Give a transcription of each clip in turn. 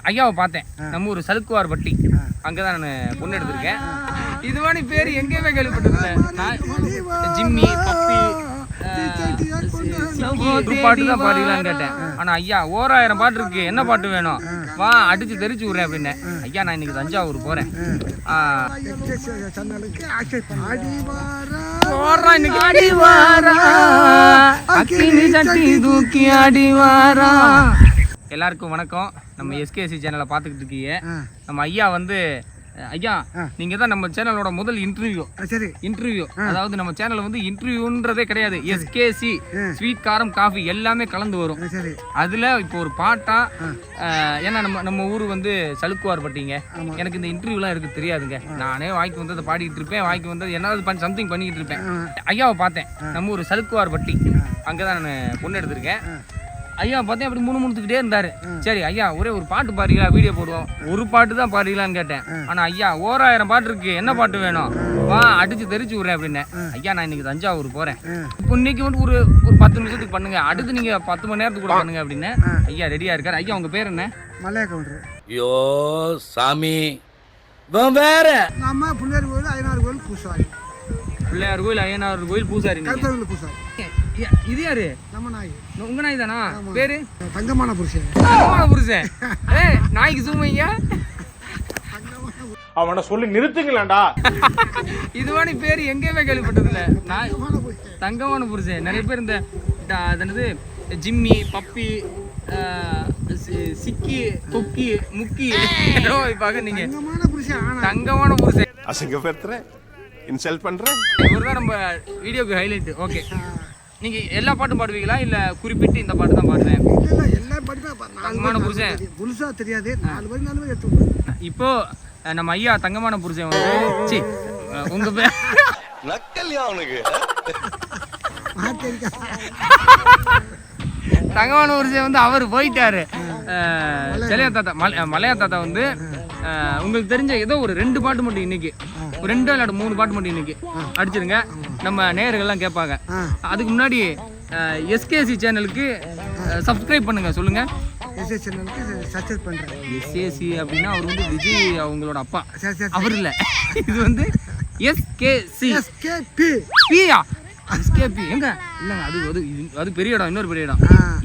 ஐயாவை பார்த்தேன். நம்ம ஊர் சலுக்குவார்பட்டி, அங்கதான் நான் பொண்ணு எடுத்திருக்கேன். இதுவானி பேர் எங்கேயுமே கேள்விப்பட்டதில்லை. நான் ஜிம்மி, பப்பி, பாட்டு தான் பாடிக்கலான்னு கேட்டேன். ஆனா ஐயா 1000 பாட்டு இருக்கு, என்ன பாட்டு வேணும் வா அடிச்சு தெரிச்சு விடுறேன் அப்படின்னு. ஐயா நான் இன்னைக்கு தஞ்சாவூர் போறேன். எல்லாருக்கும் வணக்கம். நம்ம எஸ்கேசி சேனலை பார்த்துக்கிட்டு இருக்கீங்க. நம்ம ஐயா வந்து ஐயா நீங்க தான் நம்ம சேனலோட முதல் இன்டர்வியூ. அதாவது நம்ம சேனல்ல வந்து இன்டர்வியூன்றதே கிடையாது. எஸ்கேசி ஸ்வீட் காரம் காஃபி எல்லாமே கலந்து வரும். அதுல இப்போ ஒரு பாட்டா, ஏன்னா நம்ம ஊரு வந்து சலுக்குவார்பட்டிங்க. எனக்கு இந்த இன்டர்வியூலாம் இருக்கு தெரியாதுங்க. நானே வாய்க்கு வந்ததை பாடிட்டு இருப்பேன், வாய்க்கு வந்தது என்ன சம்திங் பண்ணிக்கிட்டு இருப்பேன். ஐயாவை பார்த்தேன். நம்ம ஊர் சலுக்குவார்பட்டி, அங்கதான் நான் பொண்ணு எடுத்திருக்கேன். ஐயா பார்த்தேன் அப்படி முணுமுணுத்துக்கிட்டே இருந்தாரு. சரி ஐயா ஒரே ஒரு பாட்டு பாடுறீங்களா, வீடியோ போடுவோம். ஒரு பாட்டு தான் பாடுறீங்களான்னு கேட்டேன். ஆனா ஐயா 1000 பாட்டு இருக்கு, என்ன பாட்டு வேணும் வா அடிச்சு தெரிச்சு விடுறேன் அப்படின்னு. ஐயா நான் இன்னைக்கு தஞ்சாவூர் போறேன். இப்போ இன்னைக்கு வந்து ஒரு 10 நிமிஷத்துக்கு பண்ணுங்க, அடுத்து நீங்க 10 மணி நேரத்துக்கு கூட பண்ணுங்க அப்படின்னு. ஐயா ரெடியா இருக்காரு. ஐயா உங்க பேர் என்ன? மலையா கவுண்டர். ஐயோ சாமி வேற நம்ம பிள்ளையார் கோயில் ஐயனார் கோயில் பூசாரி. பிள்ளையார் கோயில் ஐயனார் கோயில் பூசாரி. பூசாரி. இது யாரு? நம்ம நாய். உங்க நாய் தானா? பேரு தங்கமான புருஷன். தங்கமான புருஷன். நாய்க்கு சூமைங்க. அவனை சொல்லி நிறுத்துங்களேன்டா. இதுவானி பேர் எங்கேயுமே கேள்விப்பட்டதில்ல. தங்கமான புருஷன். நிறைய பேர் இந்த அதனது ஜிம்மி, பப்பி, சிக்கி, கொக்கி, முக்கி பாக்க நீங்க தங்கமான புருஷன். அசிங்கப்படுத்துறேன், இன்சல்ட் பண்றேன். இவர்தான் நம்ம வீடியோக்கு ஹைலைட். ஓகே, நீங்க எல்லா பாட்டும் பாடுவீங்களா இல்ல குறிப்பிட்டு இந்த பாட்டு தான் பாடுவேன்? எல்லா பாட்டும் தங்கமான புருஷன் புதுசா தெரியாது. 4 பேர் எடுத்து. இப்போ நம்ம ஐயா தங்கமான புருஷன் வந்து உங்க பேர் நக்கல்யா அவனுக்கு. தங்கமான புருஷன் வந்து அவர் போயிட்டாரு. செலையா தாத்தா, மலையா தாத்தா வந்து உங்களுக்கு தெரிஞ்ச ஏதோ ஒரு 2 பாட்டு மட்டும் இன்னைக்கு, 2 இல்ல 3 பாட்டு மட்டும் இன்னைக்கு அடிச்சிருங்க. நம்ம நேயர்கள்லாம் கேட்பாங்க. அதுக்கு முன்னாடி எஸ்கேசி சேனலுக்கு சப்ஸ்கிரைப் பண்ணுங்க. சொல்லுங்க. எஸ்கேசி அப்படின்னா அவர் வந்து விஜய் அவங்களோட அப்பா. அவர் இல்ல, இது வந்து எஸ்கேசி. பியா எஸ்கேபி எங்க இல்லங்க, அது பெரிய இடம், இன்னொரு பெரிய இடம்.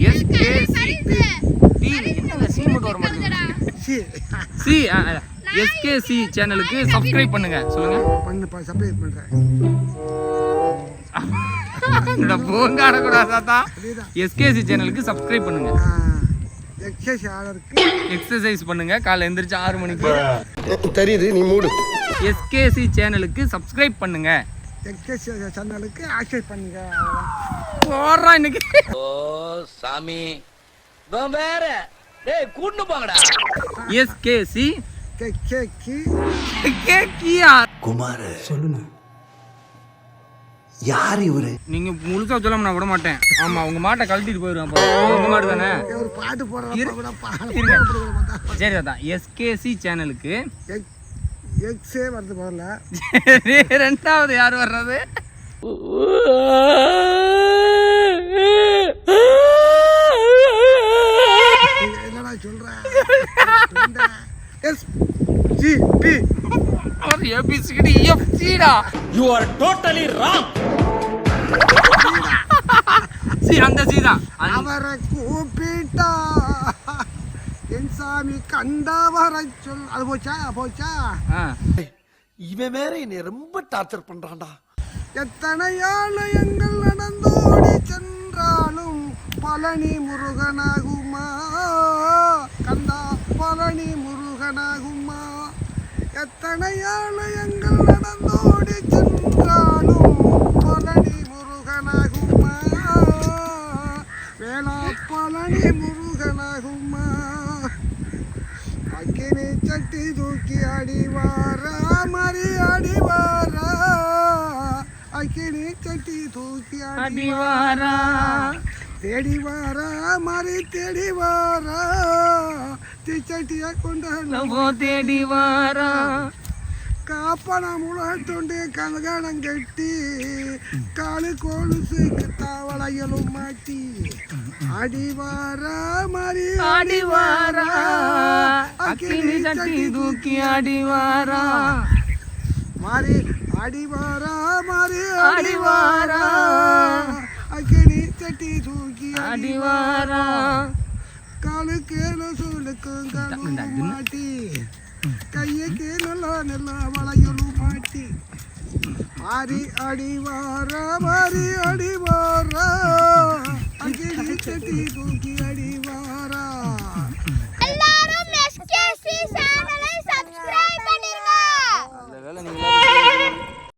எஸ்கேசி டி என்னங்க சி மட்டும் வர மாட்டேங்குது. சி எஸ்கேசி சேனலுக்கு சப்ஸ்கிரைப் பண்ணுங்க. சொல்லுங்க. சப்ஸ்கிரைப் பண்றேன். போங்க அடக்கூடாது தாத்தா. எஸ்கேசி சேனலுக்கு சப்ஸ்கிரைப் பண்ணுங்க. எக்ஸசைஸ் பண்ணுங்க காலைல எந்திரிச்சு 6 மணிக்கு. தெரியுது, நீ மூடு. எஸ்கேசி சேனலுக்கு சப்ஸ்கிரைப் பண்ணுங்க. எஸ்கேசி சேனலுக்கு ஆக்சஸ் பண்ணுங்க. போறா இன்னைக்கு. ஓ சாமி வேற. டேய் கூட்னு போங்கடா. எஸ்கேசி கேக்கியா குமார் சொல்லுங்க, யார் இவரு? நீங்க முழுசா சொல்லாம நான் விட மாட்டேன். ஆமா உங்க மாட்டை கழட்டிட்டு போயிருவேன். உங்க மாட்டு தானே. ஒரு பாட்டு போடுறத சரி தாத்தா. எஸ்கேசி சேனலுக்கு எக்ஸே வரது போறல. ரெண்டாவது யார் வர்றது? என்னடா சொல்றேன்? எஸ் ஜி பி ஒரு ஏபிசிடி எஃப்சிடா. You are totally wrong. சி அந்த சீதா. அவரை கூப்பிட்டா என் சாமி கண்டவரை சொல். அது போச்சா. இவன் வேற என்னை ரொம்ப டார்ச்சர் பண்றான்டா. எத்தனை ஆலயங்கள் நடந்தோடி சென்றாலும் பழனி முருகனாகுமா கண்டா, பழனி முருகனாகுமா. எத்தனை ஆலயங்கள் நடந்தோடி சென்றாலும் பழனி முருகனாகுமா, வேளா பழனி முருகனாகுமா. அக்கினி சட்டி தூக்கி அடிவாரா மறி அடிவாரா, அக்கினி சட்டி தூக்கி அடிவாரா, தேடி வாரா மறி தேடி வாரா, தீச்சட்டிய கொண்டு தேடி வாரா. காப்பன முழத்தொண்டு கலகடம் கட்டி காலு கொலுசுக்கு தாவளையலும் மாட்டி அடிவாரா மறி அடிவாரா அக்கினி சட்டி தூக்கி அடிவாரா மாறி அடிவாரா மாறி அடிவாரா அக்கினி சட்டி தூக்கி அடிவாரா காலு கீழே சுளுக்கும் காலும் மாட்டி கையை கீழே நல்ல வளையலும் மாட்டி மாறி அடிவாரா மாறி அடிவாரா அக்கினி சட்டி தூக்கி அடிவாரா